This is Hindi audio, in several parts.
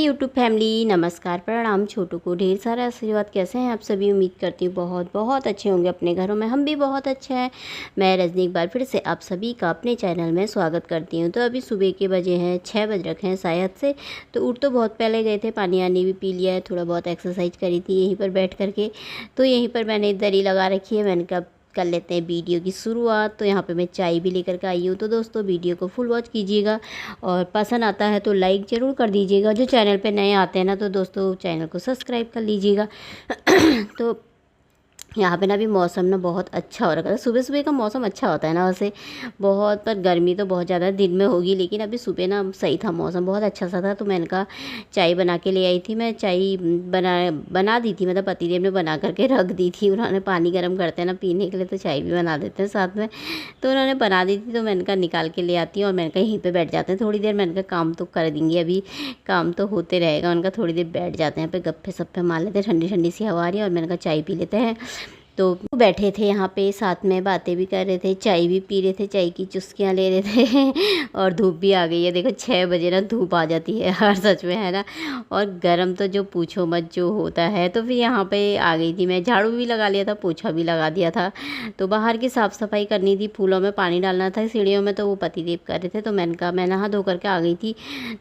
यूट्यूब फैमिली, नमस्कार, प्रणाम। छोटू को ढेर सारा आशीर्वाद। कैसे हैं आप सभी? उम्मीद करती हूँ बहुत बहुत अच्छे होंगे अपने घरों में। हम भी बहुत अच्छे हैं। मैं रजनी एक बार फिर से आप सभी का अपने चैनल में स्वागत करती हूँ। तो अभी सुबह के बजे हैं 6 बज रखे हैं शायद से। तो उठ तो बहुत पहले गए थे, पानी आनी भी पी लिया है, थोड़ा बहुत एक्सरसाइज करी थी यहीं पर बैठ करके। तो यहीं पर मैंने दरी लगा रखी है। मैंने कहा कर लेते हैं वीडियो की शुरुआत। तो यहाँ पे मैं चाय भी लेकर के आई हूँ। तो दोस्तों वीडियो को फुल वॉच कीजिएगा और पसंद आता है तो लाइक ज़रूर कर दीजिएगा। जो चैनल पे नए आते हैं ना, तो दोस्तों चैनल को सब्सक्राइब कर लीजिएगा। तो यहाँ पे ना अभी मौसम ना बहुत अच्छा हो रखा है। सुबह सुबह का मौसम अच्छा होता है ना वैसे बहुत, पर गर्मी तो बहुत ज़्यादा दिन में होगी, लेकिन अभी सुबह ना सही था, मौसम बहुत अच्छा सा था। तो मैंने कहा चाय बना के ले आई थी। मैं चाय बना दी थी, मतलब पतिदेव ने बना करके रख दी थी। उन्होंने पानी गर्म करते हैं ना पीने के लिए, तो चाय भी बना देते हैं साथ में। तो उन्होंने बना दी थी, तो मैंने कहा निकाल के ले आती हूँ और मैंने कहा यहीं पर बैठ जाते हैं थोड़ी देर। मैंने कहा काम तो कर देंगे, अभी काम तो होते रहेगा। उनका थोड़ी देर बैठ जाते हैं, पे गप्पे सप्पे मार लेते हैं, ठंडी ठंडी सी हवा आ रही है। और मैंने कहा चाय पी लेते हैं। तो बैठे थे यहाँ पे, साथ में बातें भी कर रहे थे, चाय भी पी रहे थे, चाय की चुस्कियाँ ले रहे थे। और धूप भी आ गई है, देखो 6 बजे ना धूप आ जाती है हर सच में, है ना। और गर्म तो जो पूछो मत जो होता है। तो फिर यहाँ पे आ गई थी मैं, झाड़ू भी लगा लिया था, पोछा भी लगा दिया था। तो बाहर की साफ़ सफाई करनी थी, फूलों में पानी डालना था सीढ़ियों में, तो वो पतिदेव कर रहे थे। तो मैंने कहा मैं नहा धो करके आ गई थी।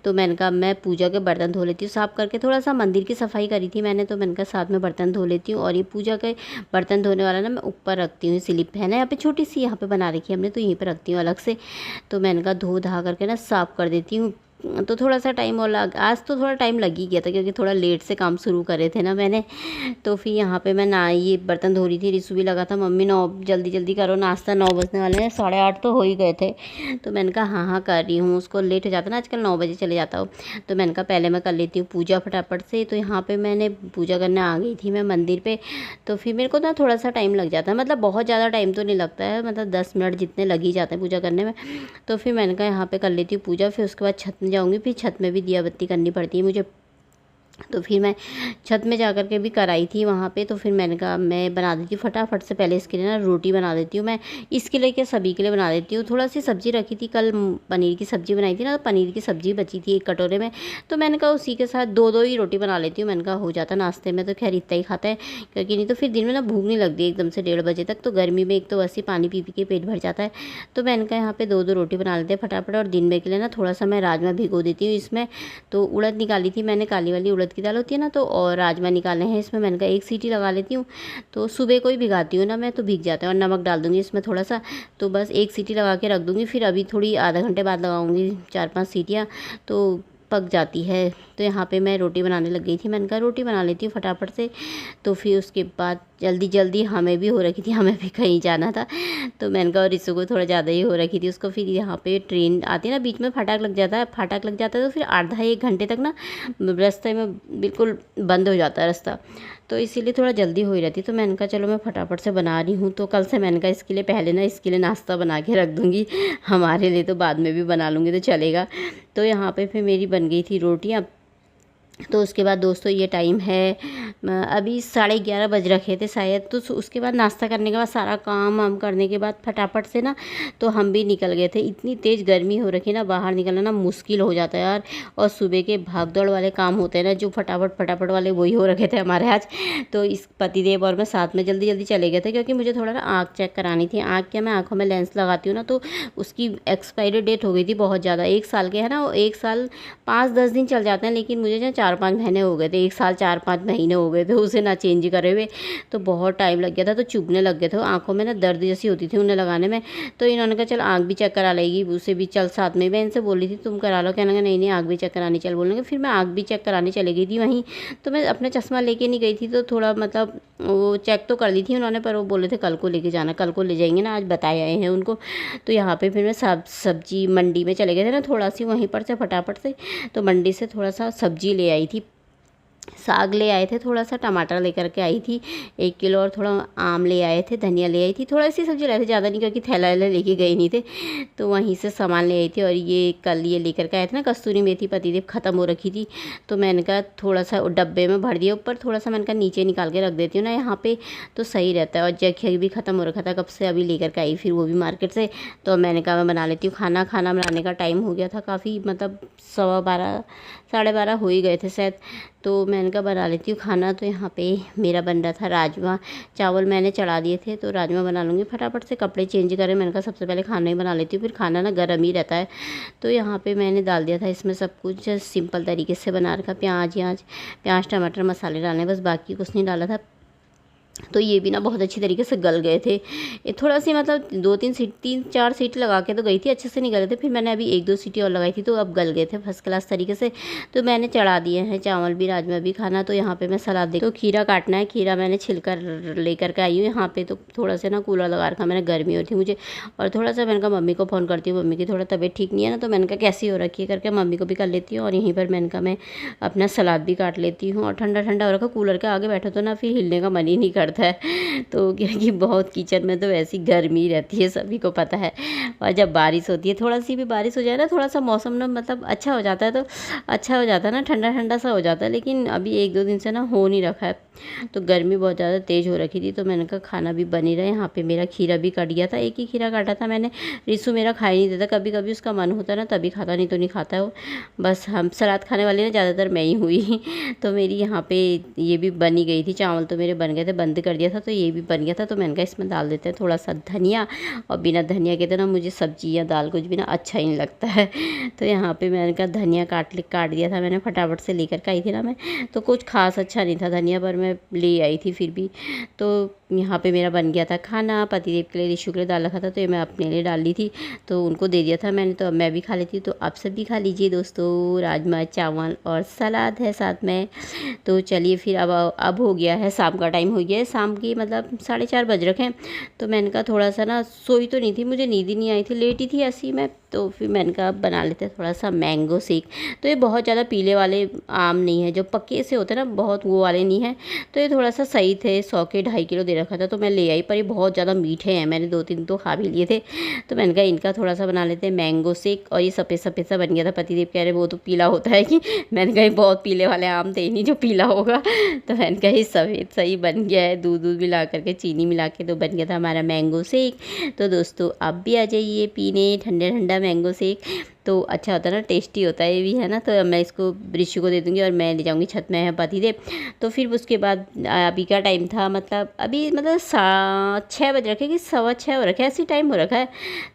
तो मैंने कहा मैं पूजा के बर्तन धो लेती हूँ साफ़ करके। थोड़ा सा मंदिर की सफाई करी थी मैंने, तो मैंने कहा साथ में बर्तन धो लेती हूँ। और ये पूजा के बर्तन धोने वाला ना मैं ऊपर रखती हूँ, स्लिप है ना यहाँ पे छोटी सी, यहाँ पे बना रखी है हमने, तो यहीं पे रखती हूँ अलग से। तो मैंने कहा धो धा करके ना साफ़ कर देती हूँ। तो थोड़ा सा टाइम और आज तो थोड़ा टाइम लग ही गया था, क्योंकि थोड़ा लेट से काम शुरू करे थे ना मैंने। तो फिर यहाँ पे मैं ना ये बर्तन धो रही थी, रिसू भी लगा था, मम्मी 9 जल्दी जल्दी करो, नाश्ता 9 बजने वाले हैं, 8:30 तो हो ही गए थे। तो मैंने कहा हाँ हाँ कर रही हूँ, उसको लेट हो जाता ना आजकल, 9 बजे चले जाता हूँ। तो मैंने कहा पहले मैं कर लेती हूँ पूजा फटाफट से। तो यहाँ पर मैंने पूजा करने आ गई थी मैं मंदिर पर। तो फिर मेरे को ना थोड़ा सा टाइम लग जाता है, मतलब बहुत ज़्यादा टाइम तो नहीं लगता है, मतलब 10 मिनट जितने लग ही जाते हैं पूजा करने में। तो फिर मैंने कहा यहाँ पे कर लेती हूँ पूजा, फिर उसके बाद छत में जाऊँगी, फिर छत में भी दिया बत्ती करनी पड़ती है मुझे। तो फिर मैं छत में जा कर के भी कराई थी वहाँ पे। तो फिर मैंने कहा मैं बना देती हूँ फटाफट से, पहले इसके लिए ना रोटी बना देती हूँ मैं। इसके लिए क्या, सभी के लिए बना देती हूँ। थोड़ा सी सब्ज़ी रखी थी, कल पनीर की सब्ज़ी बनाई थी ना, तो पनीर की सब्ज़ी बची थी एक कटोरे में। तो मैंने कहा उसी के साथ 2-2 ही रोटी बना लेती हूँ। मैंने कहा हो जाता नाश्ते में, तो खैर इतना ही खाता है, क्योंकि नहीं तो फिर दिन में ना भूख नहीं लगती एकदम से 1:30 बजे तक। तो गर्मी में एक तो वैसे पानी पी पी के पेट भर जाता है। तो मैंने कहा यहाँ पे 2-2 रोटी बना लेते हैं फटाफट। और दिन में के लिए ना थोड़ा सा मैं राजमा भिगो देती हूँ इसमें। तो उड़द निकाली थी मैंने, काली वाली उड़द की दाल होती है ना, तो और राजमा निकाले हैं इसमें। मैंने कहा एक सीटी लगा लेती हूँ। तो सुबह को ही भिगाती हूँ ना मैं, तो भीग जाते हैं। और नमक डाल दूँगी इसमें थोड़ा सा, तो बस एक सीटी लगा के रख दूँगी। फिर अभी थोड़ी आधा घंटे बाद लगाऊँगी 4-5 सीटियाँ, तो पक जाती है। तो यहाँ पे मैं रोटी बनाने लग गई थी। मैंने कहा रोटी बना लेती हूँ फटाफट से। तो फिर उसके बाद जल्दी जल्दी हमें भी हो रखी थी, हमें भी कहीं जाना था। तो मैंने कहा, और रिसु को थोड़ा ज़्यादा ही हो रखी थी उसको। फिर यहाँ पे ट्रेन आती है ना, बीच में फाटक लग जाता है, तो फिर आधा 1 घंटे तक ना रास्ते में बिल्कुल बंद हो जाता है रास्ता। तो इसीलिए थोड़ा जल्दी हो ही रहती। तो मैंने कहा चलो मैं फटाफट से बना रही हूँ। तो कल से मैंने कहा इसके लिए पहले ना इसके लिए नाश्ता बना के रख दूँगी, हमारे लिए तो बाद में भी बना लूँगी तो चलेगा। तो यहाँ पे फिर मेरी बन गई थी रोटियाँ। तो उसके बाद दोस्तों ये टाइम है अभी 11:30 बज रखे थे शायद। तो उसके बाद नाश्ता करने के बाद सारा काम वाम करने के बाद फटाफट से ना तो हम भी निकल गए थे। इतनी तेज़ गर्मी हो रखी ना, बाहर निकलना ना मुश्किल हो जाता है यार। और सुबह के भाग दौड़ वाले काम होते हैं ना जो फटाफट फटाफट वाले, वही हो रखे थे हमारे आज। तो इस पतिदेव और मैं साथ में जल्दी जल्दी चले गए थे, क्योंकि मुझे थोड़ा ना आँख चेक करानी थी। आँख क्या, मैं आँखों में लेंस लगाती हूँ ना, तो उसकी एक्सपायरी डेट हो गई थी बहुत ज़्यादा। 1 साल के है ना, 1 साल 5-10 दिन चल जाते हैं, लेकिन मुझे जो 4-5 महीने हो गए थे, 1 साल 4-5 महीने हो गए थे उसे ना चेंज करे हुए। तो बहुत टाइम लग गया था, तो चुभने लग गए थे आंखों में ना, दर्द जैसी होती थी उन्हें लगाने में। तो इन्होंने कहा चल आँख भी चेक करा लेगी, उसे भी चल साथ में। मैं इनसे बोली थी तुम करा लो, कहने लगा नहीं नहीं आँख भी चेक करानी, चल बोलने। फिर मैं आँख भी चेक कराने चली गई थी वहीं। तो मैं अपना चश्मा लेके नहीं गई थी, तो थोड़ा मतलब वो चेक तो कर ली थी उन्होंने, पर वो बोले थे कल को लेके जाना, कल को ले जाएंगे ना, आज बताए आए हैं उनको। तो यहाँ पे फिर मैं सब्जी मंडी में चले गए थे ना थोड़ा सी, वहीं पर से फटाफट से तो मंडी से थोड़ा सा सब्जी ले आई थी। साग ले आए थे, थोड़ा सा टमाटर लेकर के आई थी 1 किलो, और थोड़ा आम ले आए थे, धनिया ले आई थी, थोड़ा सी सब्ज़ी लाए थे, ज़्यादा नहीं क्योंकि थैला वैला लेके गए नहीं थे, तो वहीं से सामान ले आई थी। और ये कल ये लेकर के आए थे ना कस्तूरी मेथी, पतिदेव ख़त्म हो रखी थी, तो मैंने कहा थोड़ा सा डब्बे में भर दिया ऊपर, थोड़ा सा मैंने कहा नीचे निकाल के रख देती हूँ ना यहाँ पे, तो सही रहता है। और जखिया भी ख़त्म हो रखा था कब से, अभी लेकर के आई फिर वो भी मार्केट से, तो मैंने कहा मैं बना लेती हूँ खाना। खाना बनाने का टाइम हो गया था काफ़ी, मतलब 12:15 12:30 हो ही गए थे शायद, तो मैंने कहा बना लेती हूँ खाना। तो यहाँ पे मेरा बन रहा था राजमा चावल, मैंने चढ़ा दिए थे, तो राजमा बना लूँगी फटाफट से, कपड़े चेंज करें, मैंने कहा सबसे पहले खाना ही बना लेती हूँ, फिर खाना ना गर्म ही रहता है। तो यहाँ पे मैंने डाल दिया था इसमें सब कुछ, सिंपल तरीके से बना रखा, प्याज टमाटर मसाले डालने बस, बाकी कुछ नहीं डाला था। तो ये भी ना बहुत अच्छी तरीके से गल गए थे, ये थोड़ा सी मतलब 3-4 सीटी लगा के तो गई थी, अच्छे से नहीं गले थे, फिर मैंने अभी 1-2 सीटी और लगाई थी, तो अब गल गए थे फर्स्ट क्लास तरीके से। तो मैंने चढ़ा दिए हैं चावल भी राजमा भी खाना। तो यहाँ पे मैं सलाद दे, तो खीरा काटना है, खीरा मैंने छिलकर लेकर के आई हूँ यहाँ पे। तो थोड़ा सा ना कूलर लगा रखा मैंने, गर्मी हो रही थी मुझे, और थोड़ा सा मैंने कहा मम्मी को फ़ोन करती हूँ, मम्मी की थोड़ा तबीयत ठीक नहीं है ना, तो मैंने कहा कैसी हो रखी है करके मम्मी को भी कर लेती हूँ, और यहीं पर मैंने कहा मैं अपना सलाद भी काट लेती हूँ। और ठंडा ठंडा हो रखा, कूलर के आगे बैठो तो ना फिर हिलने का मन ही नहीं करता है, तो क्योंकि बहुत किचन में तो वैसी गर्मी रहती है, सभी को पता है। और जब बारिश होती है, थोड़ा सी भी बारिश हो जाए ना, थोड़ा सा मौसम ना मतलब अच्छा हो जाता है, तो अच्छा हो जाता है ना, ठंडा ठंडा सा हो जाता है। लेकिन अभी 1-2 दिन से ना हो नहीं रखा है, तो गर्मी बहुत ज़्यादा तेज़ हो रखी थी। तो मैंने कहा खाना भी बन ही रहा है। यहाँ पे मेरा खीरा भी कट गया था, एक ही खीरा काटा था मैंने, रिसू मेरा खा ही नहीं देता, कभी कभी उसका मन होता है ना तभी खाता, नहीं तो नहीं खाता है वो। बस हम सलाद खाने वाले ना ज़्यादातर मैं ही हुई तो मेरी यहाँ पे ये भी बनी गई थी, चावल तो मेरे बन गए थे, बंद कर दिया था, तो ये भी बन गया था। तो मैंने कहा इसमें डाल देते हैं थोड़ा सा धनिया, और बिना धनिया के तो ना मुझे सब्जी या दाल कुछ भी ना अच्छा ही नहीं लगता है। तो यहाँ पे मैंने कहा धनिया काट दिया था मैंने, फटाफट से लेकर के आई थी ना मैं, तो कुछ खास अच्छा नहीं था धनिया, पर मैं ले आई थी फिर भी। तो यहाँ पे मेरा बन गया था खाना, पतिदेव के लिए रिशु के लिए दाल रखा था, तो ये मैं अपने लिए डाल ली थी, तो उनको दे दिया था मैंने, तो अब मैं भी खा लेती हूँ। तो आप सब भी खा लीजिए दोस्तों, राजमा चावल और सलाद है साथ में। तो चलिए फिर अब हो गया है शाम का टाइम, हो गया है शाम की मतलब 4:30 बज रखे हैं। तो मैंने कहा थोड़ा सा ना, सोई तो नहीं थी, मुझे नींद ही नहीं आई थी, लेट ही थी ऐसी मैं, तो फिर मैंने कहा बना लेते हैं थोड़ा सा मैंगो शेक। तो ये बहुत ज़्यादा पीले वाले आम नहीं है, जो पक्के से होते हैं ना, बहुत वो वाले नहीं हैं, तो ये थोड़ा सा सही थे। 100 के 2.5 किलो दे रखा था, तो मैं ले आई, पर ये बहुत ज़्यादा मीठे हैं, मैंने 2-3 तो खा भी लिए थे। तो मैंने कहा इनका थोड़ा सा बना लेते हैं मैंगो शेक। और ये सफ़ेद सफ़ेद सा बन गया था, पतिदेव कह रहे वो तो पीला होता है कि, मैंने कहा बहुत पीले वाले आम थे नहीं जो पीला होगा, तो मैंने कहा ये सफ़ेद सही बन गया है, दूध मिला करके चीनी मिला के, तो बन गया था हमारा मैंगो शेक। तो दोस्तों आप भी आ जाइए पीने ठंडा ठंडा मैंगो शेक, तो अच्छा होता है ना, टेस्टी होता है ये भी है ना। तो मैं इसको ऋषि को दे दूँगी, और मैं ले जाऊँगी छत में है पतिदेव। तो फिर उसके बाद अभी का टाइम था, मतलब अभी मतलब 6 बज रखे कि 6:15 हो रखा है, ऐसी टाइम हो रखा है।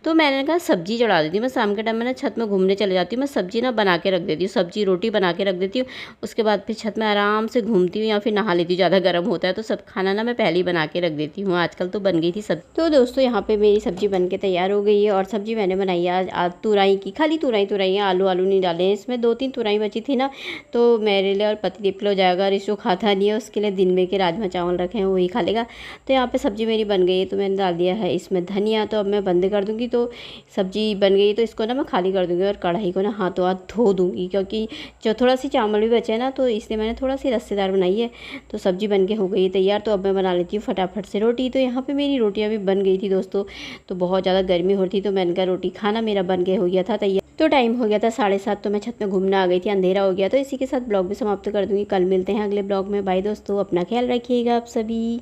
तो मैंने कहा सब्जी चढ़ा देती हूँ, मैं शाम के टाइम में ना छत में घूमने चले जाती हूँ, मैं सब्जी ना बना के रख देती हूँ, सब्जी रोटी बना के रख देती हूँ, उसके बाद फिर छत में आराम से घूमती हूँ, या फिर नहा लेती हूँ, ज़्यादा गर्म होता है तो सब खाना ना मैं पहले ही बना के रख देती हूँ। आजकल तो बन गई थी सब। तो दोस्तों यहाँ पे मेरी सब्जी बन के तैयार हो गई है, और सब्जी मैंने बनाई है आज तुरई की, खाली तुरई है, आलू नहीं डाले हैं इसमें, 2-3 तुरई बची थी ना, तो मेरे लिए और पतिदेव के लिए हो जाएगा, रिशु खाता नहीं है, उसके लिए दिन में के राजमा चावल रखे हैं वही खा लेगा। तो यहाँ पे सब्जी मेरी बन गई है, तो मैंने डाल दिया है इसमें धनिया, तो अब मैं बंद कर दूँगी। तो सब्जी बन गई तो इसको ना मैं खाली कर दूँगी, और कढ़ाई को ना हाथों हाथ धो दूँगी, क्योंकि जो थोड़ा सी चावल भी बचे हैं ना, तो इसलिए मैंने थोड़ा सी रस्सेदार बनाई है। तो सब्जी बन के हो गई तैयार, तो अब मैं बना लेती हूँ फटाफट से रोटी। तो यहाँ पर मेरी रोटियाँ भी बन गई थी दोस्तों, तो बहुत ज़्यादा गर्मी हो रही थी, तो मैंने कहा रोटी खाना मेरा बन के हो गया था तैयार। तो टाइम हो गया था 7:30, तो मैं छत में घूमने आ गई थी, अंधेरा हो गया। तो इसी के साथ ब्लॉग भी समाप्त कर दूँगी, कल मिलते हैं अगले ब्लॉग में। बाय दोस्तों, अपना ख्याल रखिएगा आप सभी।